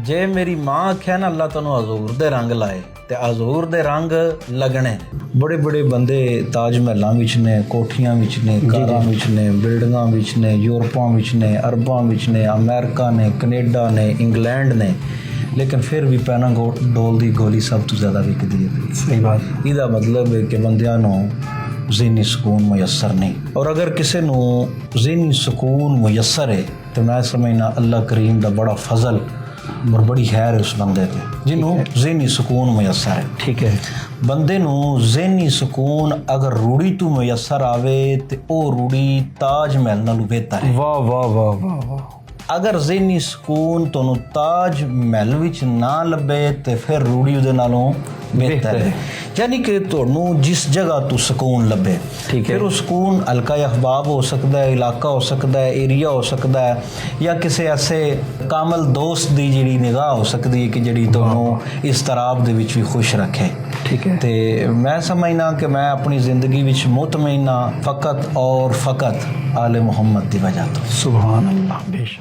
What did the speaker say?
ਜੇ ਮੇਰੀ ਮਾਂ ਆਖਿਆ ਨਾ ਅੱਲਾ ਤੈਨੂੰ ਹਜ਼ੂਰ ਦੇ ਰੰਗ ਲਾਏ ਤੇ ਹਜ਼ੂਰ ਦੇ ਰੰਗ ਲੱਗਣੇ। ਬੜੇ ਬੜੇ ਬੰਦੇ ਤਾਜ ਮਹਿਲਾਂ ਵਿੱਚ ਨੇ, ਕੋਠੀਆਂ ਵਿੱਚ ਨੇ, ਕਾਰਾਂ ਵਿੱਚ ਨੇ, ਬਿਲਡਿੰਗਾਂ ਵਿੱਚ ਨੇ, ਯੂਰਪਾਂ ਵਿੱਚ ਨੇ, ਅਰਬਾਂ ਵਿੱਚ ਨੇ, ਅਮਰੀਕਾ ਨੇ, ਕੈਨੇਡਾ ਨੇ, ਇੰਗਲੈਂਡ ਨੇ, ਲੇਕਿਨ ਫਿਰ ਵੀ ਪੈਨਾਡੋਲ ਦੀ ਗੋਲੀ ਸਭ ਤੋਂ ਜ਼ਿਆਦਾ ਵਿਕਦੀ ਹੈ। ਸਹੀ ਬਾਤ। ਇਹਦਾ ਮਤਲਬ ਹੈ ਕਿ ਬੰਦਿਆਂ ਨੂੰ ज़हनी सुकून मुयसर नहीं। और अगर किसी नू ज़हनी सुकून मुयसर है तो मैं समझना अल्लाह करीम का बड़ा फजल और बड़ी खैर है उस बंदे ते जिन्हों ज़हनी सुकून मुयसर है। ठीक है। बंदे नू ज़हनी सुकून अगर रूड़ी तू मुयसर आवे तो वह रूड़ी ताज महल नालों बेहतर है। वाह वाह वाह वाह वाह। अगर ज़हनी सुकून तुहानू ताज महल विच ना लभे तो फिर रूड़ी उहदे नालों बेहतर है। यानी कि तुहानू जिस जगह तो सुकून लभे, ठीक है, फिर वो सुकून हल्का अहबाब हो सकता है, इलाका हो सकता है, एरिया हो सकता है, या किसी ऐसे कामल दोस्त की जिहड़ी निगाह हो सकती है कि जिहड़ी तुहानू इस तराब दे विच भी खुश रखे। ठीक है। ते मैं समझना कि मैं अपनी ज़िंदगी विच मुतमईन फ़कत और फ़कत आले मुहम्मद की वजह तो। सुभान अल्लाह। बेशक।